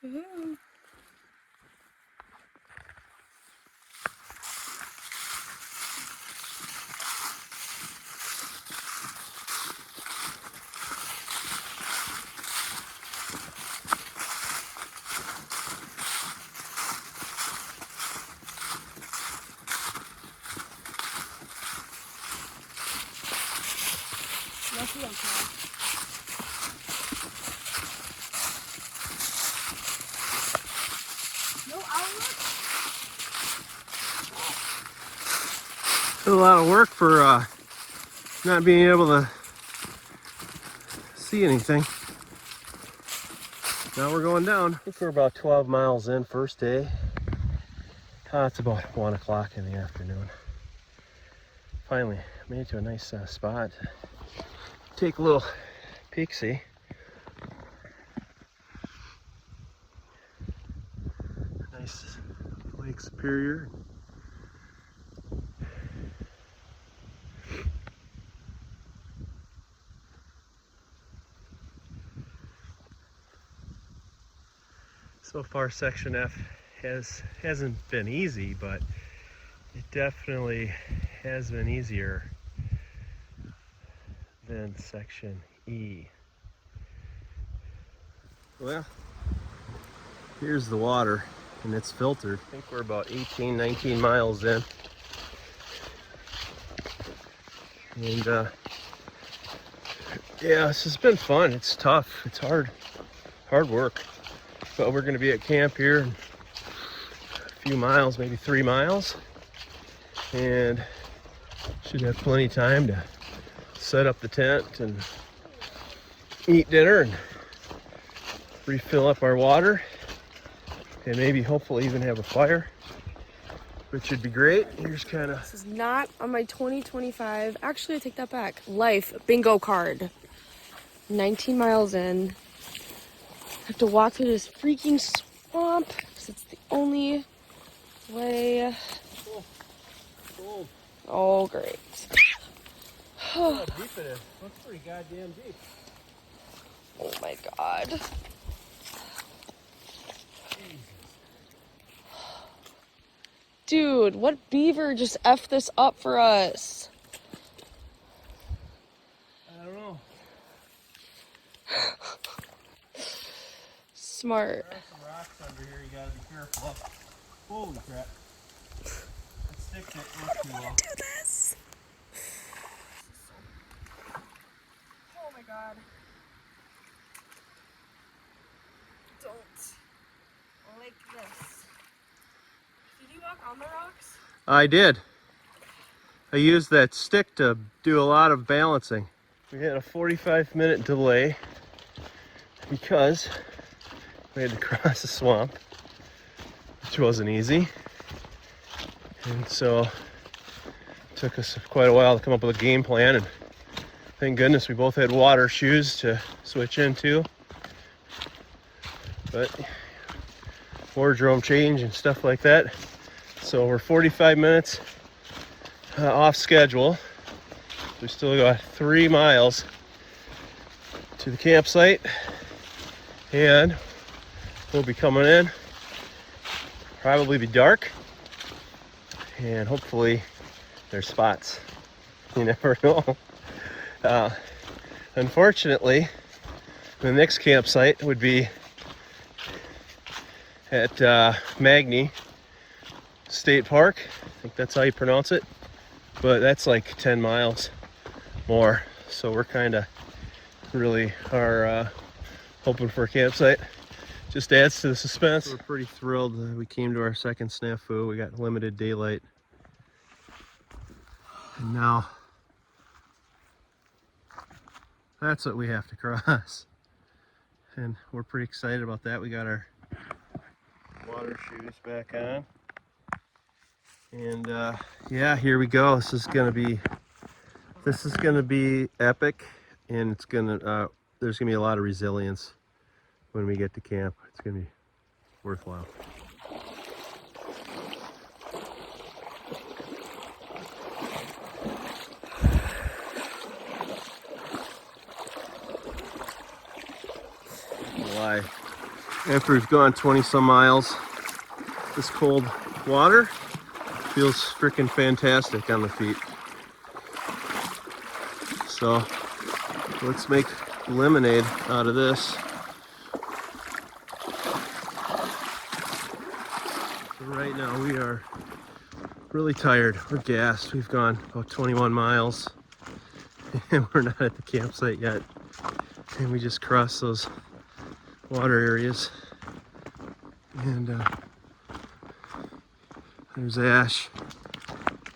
Woohoo. No outlook? It's a lot of work for not being able to see anything. Now we're going down. I think we're about 12 miles in, first day. It's about 1 o'clock in the afternoon. Finally made it to a nice spot. Take a little peek-see. Nice Lake Superior. So far, Section F hasn't been easy, but it definitely has been easier than Section E. Well, here's the water, and it's filtered. I think we're about 18, 19 miles in. And yeah, this has been fun. It's tough. It's hard work. But we're gonna be at camp here in a few miles, maybe 3 miles. And should have plenty of time to set up the tent and eat dinner and refill up our water. And maybe hopefully even have a fire, which would be great. Here's kind of... This is not on my 2025, actually I take that back, life bingo card. 19 miles in. I have to walk through this freaking swamp because it's the only way. Oh, great. Oh, how deep it is. That's pretty goddamn deep. Oh my god. Jesus. Dude, what beaver just effed this up for us? I don't know. Smart. There are some rocks under here you gotta be careful of. Holy crap. That stick didn't work too well. Do this. Oh my god. Don't like this. Did you walk on the rocks? I did. I used that stick to do a lot of balancing. We had a 45-minute delay because we had to cross a swamp, which wasn't easy. And so it took us quite a while to come up with a game plan, and thank goodness we both had water shoes to switch into. But wardrobe change and stuff like that. So we're 45 minutes off schedule. We still got 3 miles to the campsite, and we'll be coming in. Probably be dark, and hopefully there's spots. You never know. Unfortunately, the next campsite would be at Magny State Park. I think that's how you pronounce it. But that's like 10 miles more. So we're kind of really are hoping for a campsite. Just adds to the suspense. We're pretty thrilled that we came to our second snafu. We got limited daylight. And now that's what we have to cross. And we're pretty excited about that. We got our water shoes back on. And yeah, here we go. This is gonna be epic, and it's gonna there's gonna be a lot of resilience when we get to camp. It's gonna be worthwhile. Lie. After we've gone 20 some miles, this cold water feels freaking fantastic on the feet. So let's make lemonade out of this. So right now we are really tired. We're gassed. We've gone about 21 miles and we're not at the campsite yet. And we just crossed those water areas. And there's Ash.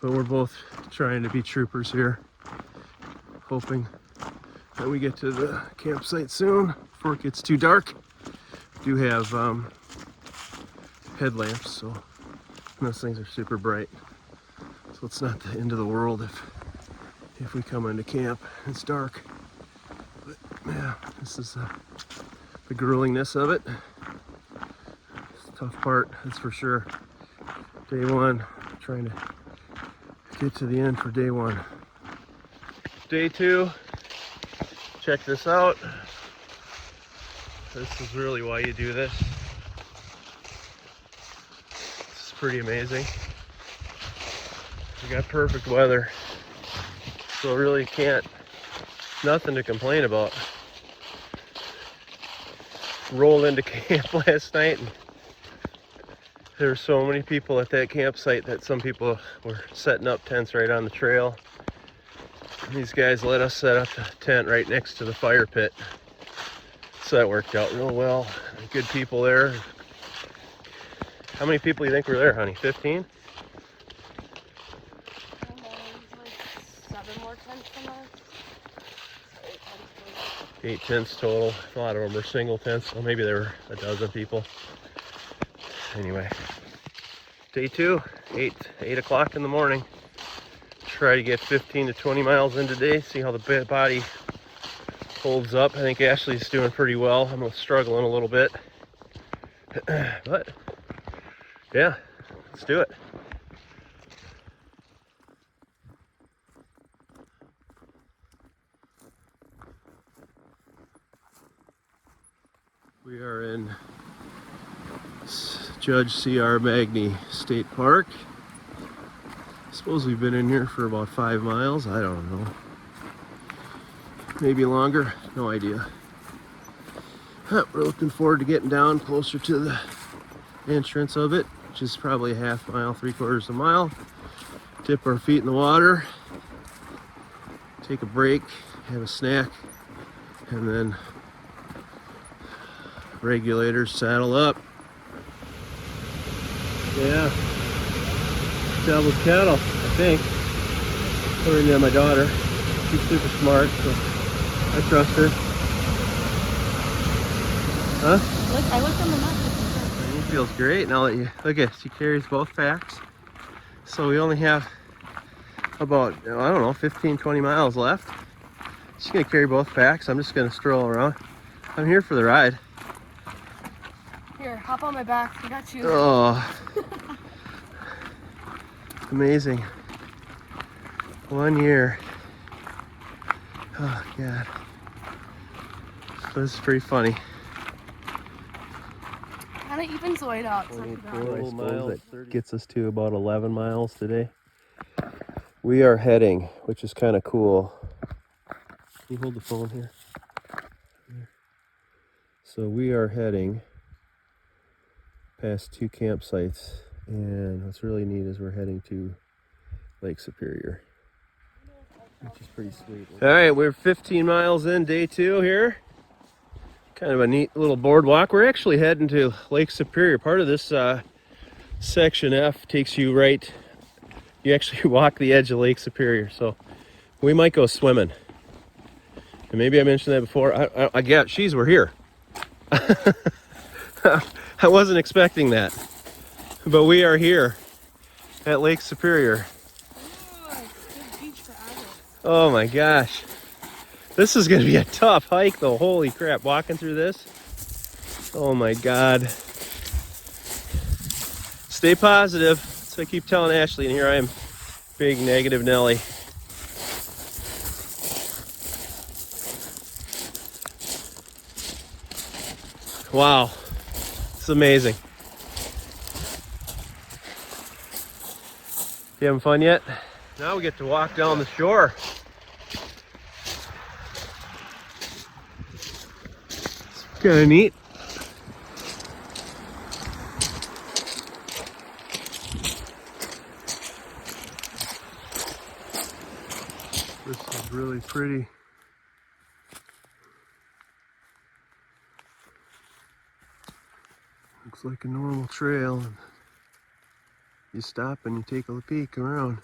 But we're both trying to be troopers here, hoping that we get to the campsite soon before it gets too dark. We do have headlamps, so those things are super bright. So it's not the end of the world if we come into camp and it's dark. But yeah, this is the gruelingness of it. It's the tough part, that's for sure. Day one, trying to get to the end for day one. Day two, check this out. This is really why you do this. This is pretty amazing. We got perfect weather, so really nothing to complain about. Rolled into camp last night and there were so many people at that campsite that some people were setting up tents right on the trail. And these guys let us set up the tent right next to the fire pit. So that worked out real well. Good people there. How many people do you think were there, honey? 15? Like 7 more tents from us. 8 tents total. A lot of them were single tents, so maybe there were a dozen people. Anyway, day two, 8 o'clock in the morning. Try to get 15 to 20 miles in today, see how the body holds up. I think Ashley's doing pretty well. I'm struggling a little bit. But, yeah, let's do it. We are in Judge C.R. Magny State Park. I suppose we've been in here for about 5 miles. I don't know. Maybe longer. No idea. We're looking forward to getting down closer to the entrance of it, which is probably a half mile, 3/4 of a mile. Dip our feet in the water. Take a break. Have a snack. And then regulators, saddle up. Yeah, devil's cattle, I think. According to my daughter. She's super smart, so I trust her. Huh? Look, I looked on the map. He feels great now that you look at. She carries both packs. So we only have about, I don't know, 15-20 miles left. She's gonna carry both packs. I'm just gonna stroll around. I'm here for the ride. Here, hop on my back. I got you. Oh, amazing. 1 year. Oh, God. This is pretty funny. Kind of evens Lloyd out. 24 miles. That gets us to about 11 miles today. We are heading, which is kind of cool. Can you hold the phone here? So we are heading past 2 campsites, and what's really neat is we're heading to Lake Superior, which is pretty sweet. All right, we're 15 miles in, day 2 here. Kind of a neat little boardwalk. We're actually heading to Lake Superior. Part of this section F takes you right, you actually walk the edge of Lake Superior, so we might go swimming. And maybe I mentioned that before. I get, geez, we're here. I wasn't expecting that, but we are here at Lake Superior. Oh my gosh. This is going to be a tough hike though. Holy crap, walking through this. Oh my God. Stay positive. So I keep telling Ashley, and here I am, big negative Nelly. Wow. It's amazing. You having fun yet? Now we get to walk down the shore. It's kind of neat. This is really pretty. Looks like a normal trail. And you stop and you take a peek around.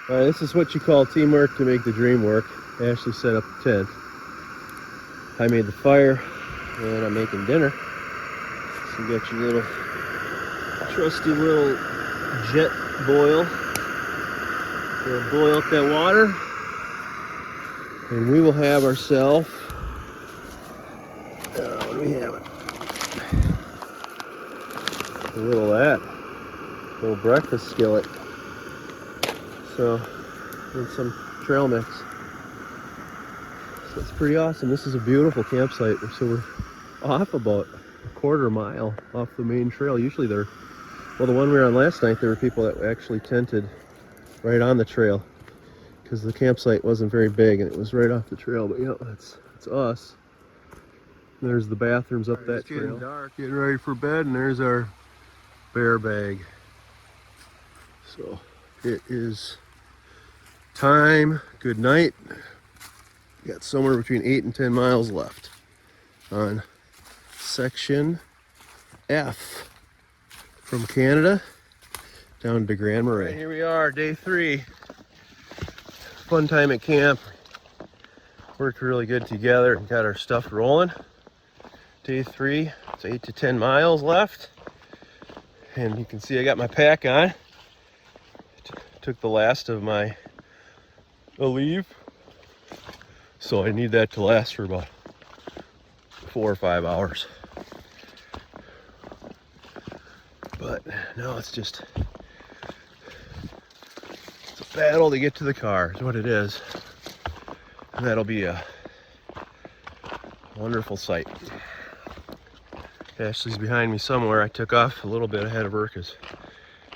All right, this is what you call teamwork to make the dream work. Ashley set up the tent. I made the fire, and I'm making dinner. So you got your little trusty little jet boil. We'll boil up that water, and we will have ourselves. What do we have? A little of that. A little breakfast skillet. So, and some trail mix. So it's pretty awesome. This is a beautiful campsite. So we're off about a quarter mile off the main trail. Usually the one we were on last night, there were people that actually tented right on the trail because the campsite wasn't very big and it was right off the trail. But yeah, that's us. There's the bathrooms up that trail. It's getting dark, getting ready for bed, and there's our bear bag. So it is time. Good night. We got somewhere between 8 and 10 miles left on section F from Canada down to Grand Marais. Right, here we are, day 3. Fun time at camp. Worked really good together and got our stuff rolling. Day 3, it's 8 to 10 miles left. And you can see I got my pack on. Took the last of my Aleve. So I need that to last for about 4 or 5 hours. But now it's just, it's a battle to get to the car is what it is. And that'll be a wonderful sight. Ashley's behind me somewhere. I took off a little bit ahead of her because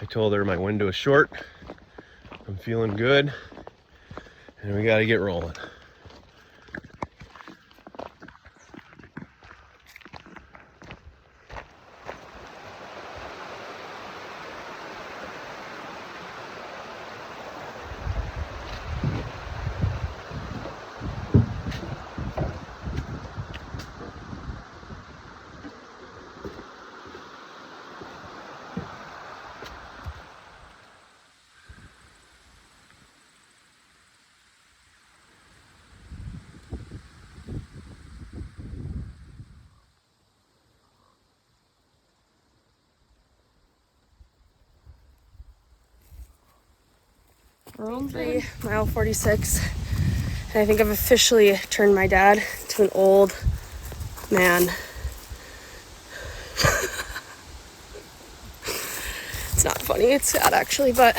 I told her my window is short. I'm feeling good, and we got to get rolling. We're on mile 46, and I think I've officially turned my dad to an old man. It's not funny, it's sad actually, but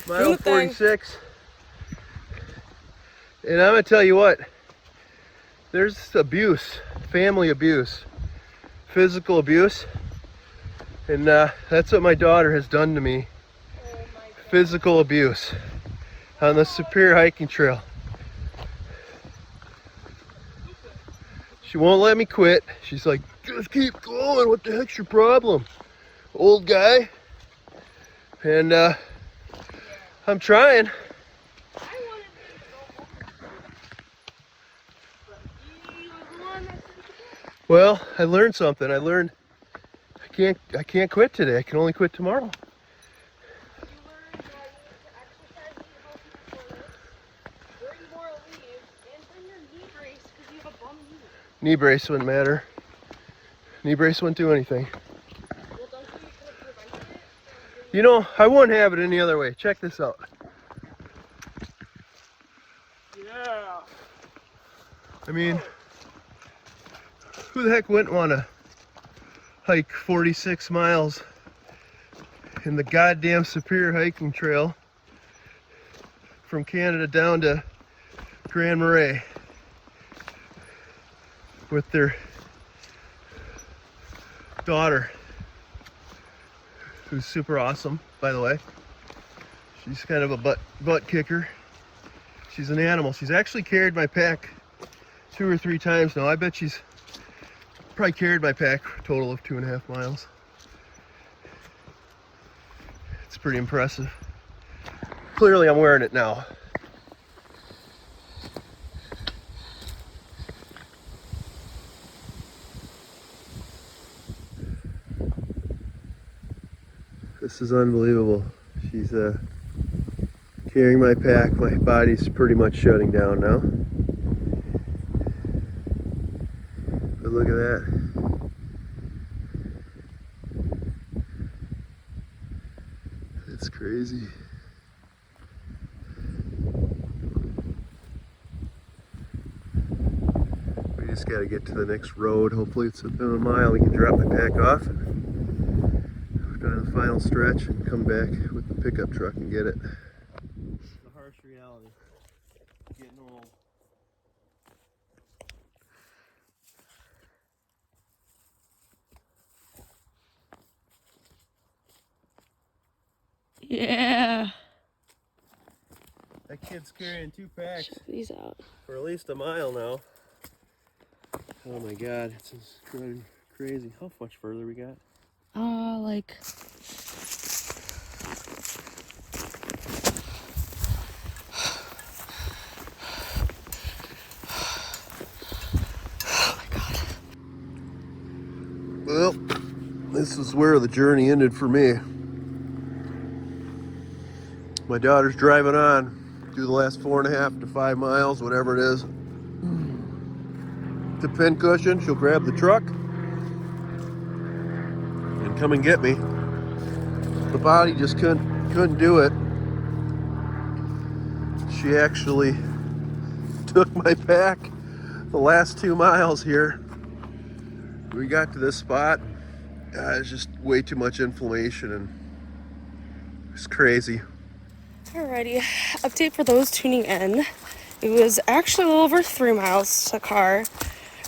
mile 46. And I'm gonna tell you what, there's abuse, family abuse, physical abuse, and that's what my daughter has done to me. Physical abuse on the Superior hiking trail. She won't let me quit. She's like, just keep going. What the heck's your problem, old guy? And I'm trying. Well, I learned something. I learned I can't quit today. I can only quit tomorrow. Knee brace wouldn't matter. Knee brace wouldn't do anything. You know, I wouldn't have it any other way. Check this out. Yeah. I mean, who the heck wouldn't want to hike 46 miles in the goddamn Superior hiking trail from Canada down to Grand Marais with their daughter, who's super awesome, by the way. She's kind of a butt kicker. She's an animal. She's actually carried my pack 2 or 3 times now. I bet she's probably carried my pack a total of 2.5 miles. It's pretty impressive. Clearly I'm wearing it now. This is unbelievable. She's carrying my pack. My body's pretty much shutting down now. But look at that. That's crazy. We just got to get to the next road. Hopefully it's within a mile. We can drop my pack off and go to the final stretch and come back with the pickup truck and get it. The harsh reality. Getting old. Yeah. That kid's carrying 2 packs Check these out. for at least a mile now. Oh my god, it's just driving crazy. How much further we got? Like Well, this is where the journey ended for me. My daughter's driving on through the last 4.5 to 5 miles, whatever it is, to Pincushion. She'll grab the truck and come and get me. The body just couldn't do it. She actually took my pack the last 2 miles here. We got to this spot. It's just way too much inflammation and it's crazy. alrighty. Update for those tuning in. It was actually a little over 3 miles to the car,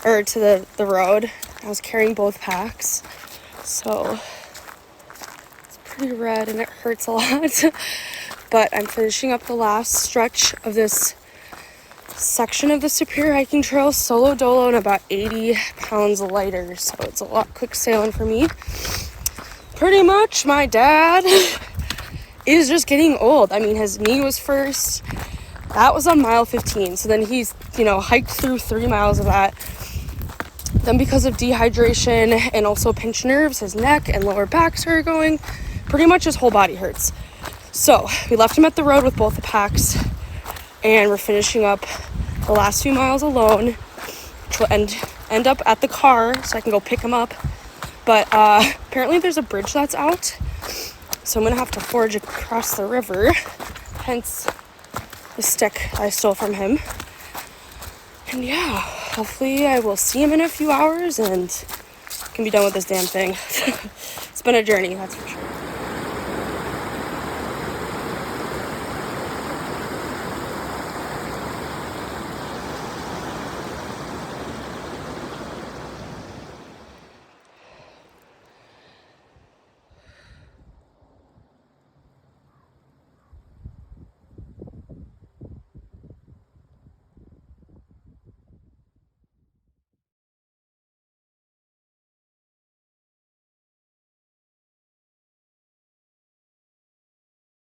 or to the road. I was carrying both packs, so it's pretty red and it hurts a lot. But I'm finishing up the last stretch of this section of the Superior Hiking Trail solo dolo and about 80 pounds lighter, so it's a lot quick sailing for me. Pretty much my dad is just getting old. I mean, his knee was first. That was on mile 15. So then he's, hiked through 3 miles of that. Then because of dehydration and also pinched nerves, his neck and lower back started going. Pretty much his whole body hurts. So we left him at the road with both the packs, and we're finishing up the last few miles alone, which will end up at the car so I can go pick him up. But apparently there's a bridge that's out, so I'm gonna have to forge across the river, hence the stick I stole from him. And yeah, hopefully I will see him in a few hours and can be done with this damn thing. It's been a journey, that's for sure.